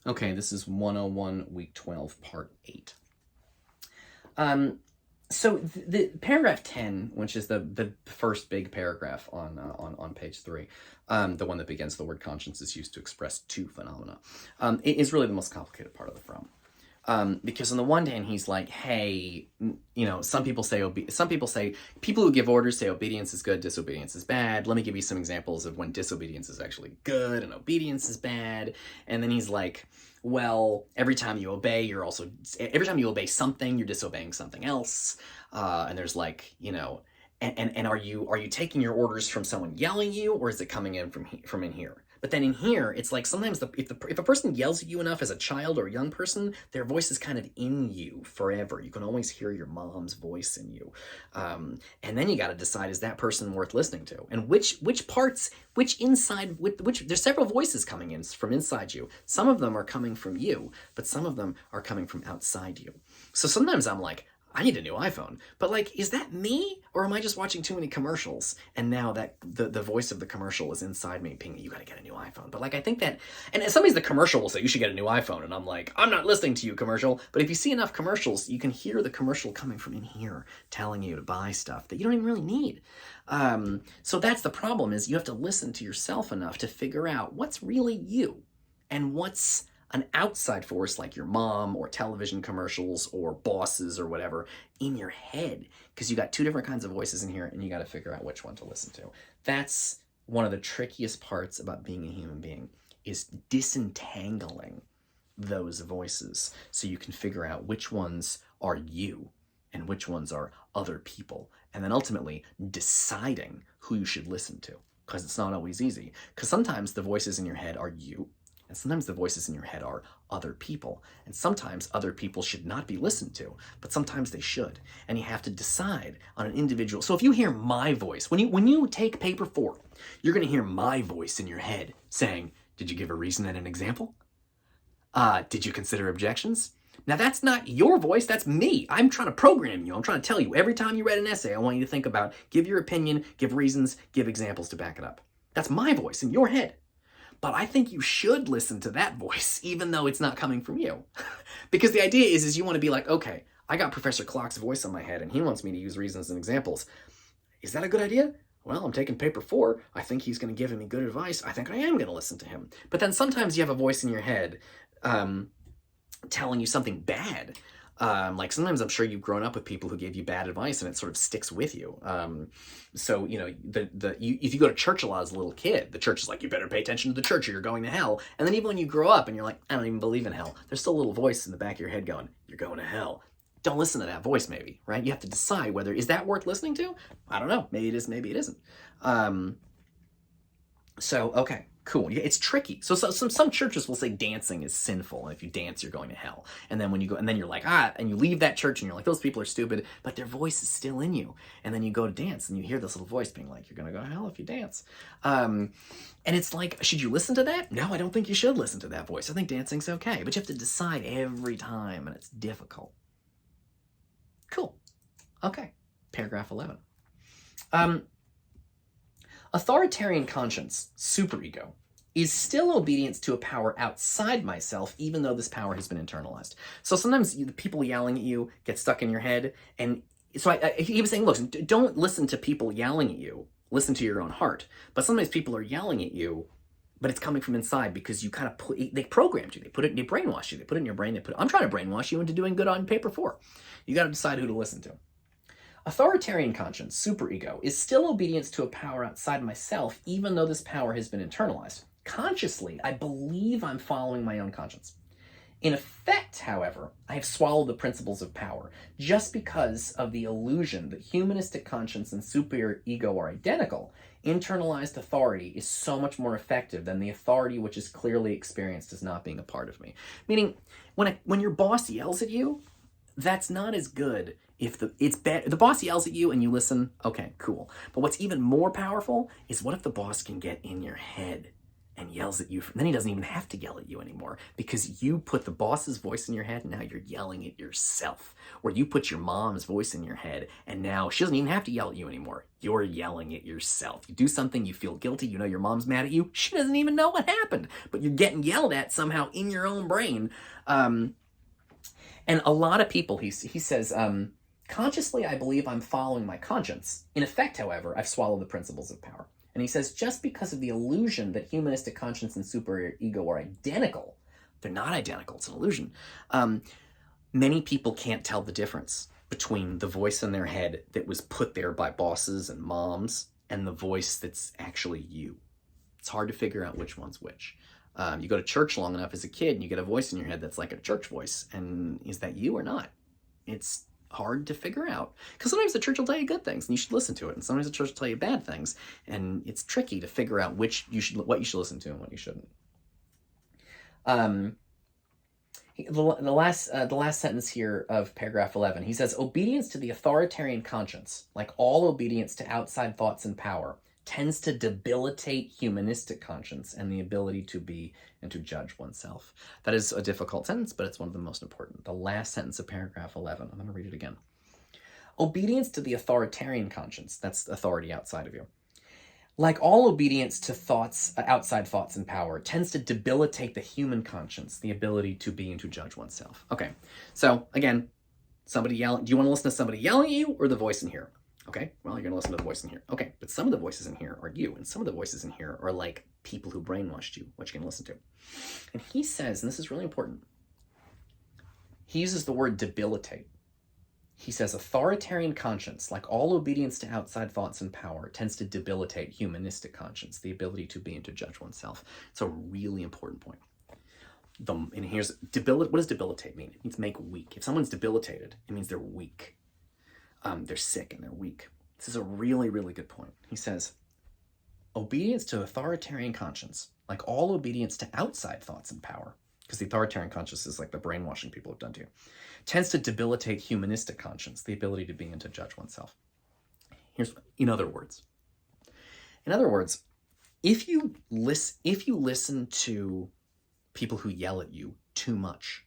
Okay, this is 101, week 12, part 8. So the paragraph 10, which is the first big paragraph on page 3, the one that begins, the word conscience is used to express two phenomena, it is really the most complicated part of the from. Because on the one hand, he's like, hey, some people say people who give orders say obedience is good, disobedience is bad. Let me give you some examples of when disobedience is actually good and obedience is bad. And then he's like, well, every time you obey something, you're disobeying something else. And there's like, and are you taking your orders from someone yelling at you, or is it coming in from in here? But then in here, it's like sometimes if a person yells at you enough as a child or a young person, their voice is kind of in you forever. You can always hear your mom's voice in you. And then you got to decide, is that person worth listening to? And which there's several voices coming in from inside you. Some of them are coming from you, but some of them are coming from outside you. So sometimes I'm like, I need a new iPhone. But like, is that me? Or am I just watching too many commercials? And now that the voice of the commercial is inside me pinging, you gotta get a new iPhone. But like, I think that, and sometimes the commercial will say, you should get a new iPhone. And I'm like, I'm not listening to you, commercial. But if you see enough commercials, you can hear the commercial coming from in here, telling you to buy stuff that you don't even really need. So that's the problem, is you have to listen to yourself enough to figure out what's really you and what's an outside force like your mom or television commercials or bosses or whatever in your head, because you got two different kinds of voices in here and you got to figure out which one to listen to. That's one of the trickiest parts about being a human being, is disentangling those voices so you can figure out which ones are you and which ones are other people, and then ultimately deciding who you should listen to, because it's not always easy, because sometimes the voices in your head are you, and sometimes the voices in your head are other people. And sometimes other people should not be listened to, but sometimes they should. And you have to decide on an individual. So if you hear my voice, when you take paper 4, you're going to hear my voice in your head saying, did you give a reason and an example? Did you consider objections? Now that's not your voice, that's me. I'm trying to program you. I'm trying to tell you, every time you read an essay, I want you to think about, give your opinion, give reasons, give examples to back it up. That's my voice in your head. But I think you should listen to that voice, even though it's not coming from you. Because the idea is you want to be like, okay, I got Professor Clock's voice in my head, and he wants me to use reasons and examples. Is that a good idea? Well, I'm taking paper 4. I think he's going to give me good advice. I think I am going to listen to him. But then sometimes you have a voice in your head telling you something bad. Like sometimes I'm sure you've grown up with people who gave you bad advice and it sort of sticks with you. So, if you go to church a lot as a little kid, the church is like, you better pay attention to the church or you're going to hell. And then even when you grow up and you're like, I don't even believe in hell, there's still a little voice in the back of your head going, you're going to hell. Don't listen to that voice, maybe, right? You have to decide whether, is that worth listening to? I don't know. Maybe it is, maybe it isn't. Okay. Cool. Yeah, it's tricky. So some churches will say dancing is sinful, and if you dance, you're going to hell. And then when you go, and then you're like, and you leave that church, and you're like, those people are stupid, but their voice is still in you. And then you go to dance, and you hear this little voice being like, you're going to go to hell if you dance. And it's like, should you listen to that? No, I don't think you should listen to that voice. I think dancing's okay, but you have to decide every time, and it's difficult. Cool. Okay. Paragraph 11. Authoritarian conscience, superego, is still obedience to a power outside myself, even though this power has been internalized. So sometimes the people yelling at you get stuck in your head. And so he was saying, look, don't listen to people yelling at you. Listen to your own heart. But sometimes people are yelling at you, but it's coming from inside because you kind of they programmed you. They brainwash you. They put it in your brain. I'm trying to brainwash you into doing good on paper 4. You got to decide who to listen to. Authoritarian conscience, superego, is still obedience to a power outside myself, even though this power has been internalized. Consciously, I believe I'm following my own conscience. In effect, however, I have swallowed the principles of power, just because of the illusion that humanistic conscience and superego are identical. Internalized authority is so much more effective than the authority which is clearly experienced as not being a part of me. Meaning, when your boss yells at you, that's not as good. If the boss yells at you and you listen, okay, cool. But what's even more powerful is, what if the boss can get in your head and yells at you. Then he doesn't even have to yell at you anymore because you put the boss's voice in your head and now you're yelling at yourself. Or you put your mom's voice in your head and now she doesn't even have to yell at you anymore. You're yelling at yourself. You do something, you feel guilty, you know your mom's mad at you. She doesn't even know what happened, but you're getting yelled at somehow in your own brain. And a lot of people, he says, consciously I believe I'm following my conscience. In effect, however, I've swallowed the principles of power. And he says, just because of the illusion that humanistic conscience and superior ego are identical, they're not identical, it's an illusion. Many people can't tell the difference between the voice in their head that was put there by bosses and moms and the voice that's actually you. It's hard to figure out which one's which. You go to church long enough as a kid and you get a voice in your head that's like a church voice. And is that you or not? It's hard to figure out because sometimes the church will tell you good things and you should listen to it, and sometimes the church will tell you bad things, and it's tricky to figure out what you should listen to and what you shouldn't. The last sentence here of paragraph 11, he says, obedience to the authoritarian conscience, like all obedience to outside thoughts and power, tends to debilitate humanistic conscience and the ability to be and to judge oneself. That is a difficult sentence, but it's one of the most important. The last sentence of paragraph 11, I'm going to read it again. Obedience to the authoritarian conscience, that's authority outside of you, like all obedience to thoughts, outside thoughts and power, tends to debilitate the human conscience, the ability to be and to judge oneself. Okay, so again, somebody yelling, do you want to listen to somebody yelling at you or the voice in here? Okay, well, you're going to listen to the voice in here. Okay, but some of the voices in here are you, and some of the voices in here are like people who brainwashed you, what you're going to listen to. And he says, and this is really important, he uses the word debilitate. He says, authoritarian conscience, like all obedience to outside thoughts and power, tends to debilitate humanistic conscience, the ability to be and to judge oneself. It's a really important point. And here's, what does debilitate mean? It means make weak. If someone's debilitated, it means they're weak. They're sick and they're weak. This is a really, really good point. He says, obedience to authoritarian conscience, like all obedience to outside thoughts and power, because the authoritarian conscience is like the brainwashing people have done to you, tends to debilitate humanistic conscience, the ability to be and to judge oneself. In other words, if you listen to people who yell at you too much,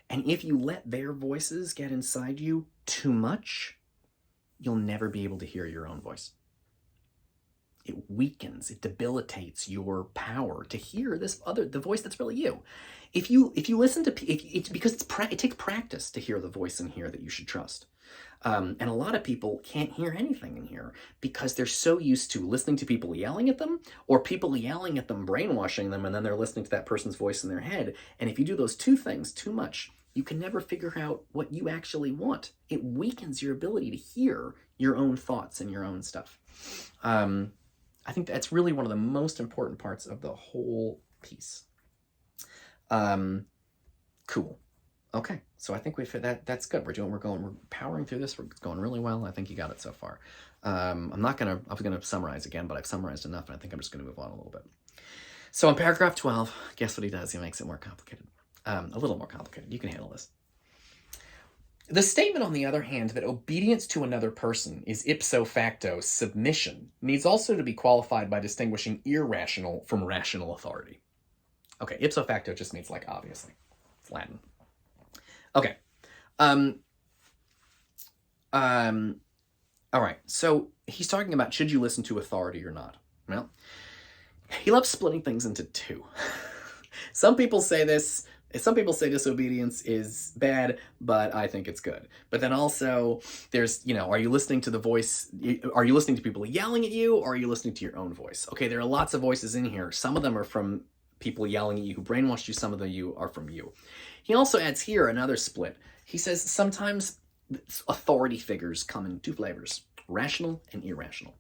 and if you let their voices get inside you too much, you'll never be able to hear your own voice. It weakens, it debilitates your power to hear the voice that's really you. If you listen to, because it takes practice to hear the voice in here that you should trust. And a lot of people can't hear anything in here because they're so used to listening to people yelling at them, or people yelling at them, brainwashing them, and then they're listening to that person's voice in their head. And if you do those two things too much, you can never figure out what you actually want. It weakens your ability to hear your own thoughts and your own stuff. I think that's really one of the most important parts of the whole piece. Cool. Okay, so I think that's good. We're powering through this. We're going really well. I think you got it so far. I was gonna summarize again, but I've summarized enough, and I think I'm just gonna move on a little bit. So in paragraph 12, guess what he does? He makes it more complicated. A little more complicated. You can handle this. The statement, on the other hand, that obedience to another person is ipso facto submission needs also to be qualified by distinguishing irrational from rational authority. Okay, ipso facto just means like obviously. It's Latin. Okay. All right, so he's talking about should you listen to authority or not? Well, he loves splitting things into two. Some people say disobedience is bad, but I think it's good. But then also there's, are you listening to the voice? Are you listening to people yelling at you, or are you listening to your own voice? Okay, there are lots of voices in here. Some of them are from people yelling at you who brainwashed you. Some of them are from you. He also adds here another split. He says sometimes authority figures come in two flavors, rational and irrational.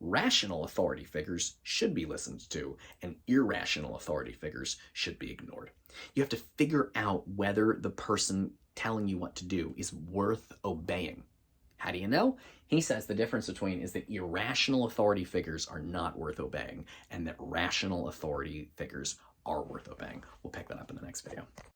Rational authority figures should be listened to, and irrational authority figures should be ignored. You have to figure out whether the person telling you what to do is worth obeying. How do you know? He says the difference between is that irrational authority figures are not worth obeying, and that rational authority figures are worth obeying. We'll pick that up in the next video.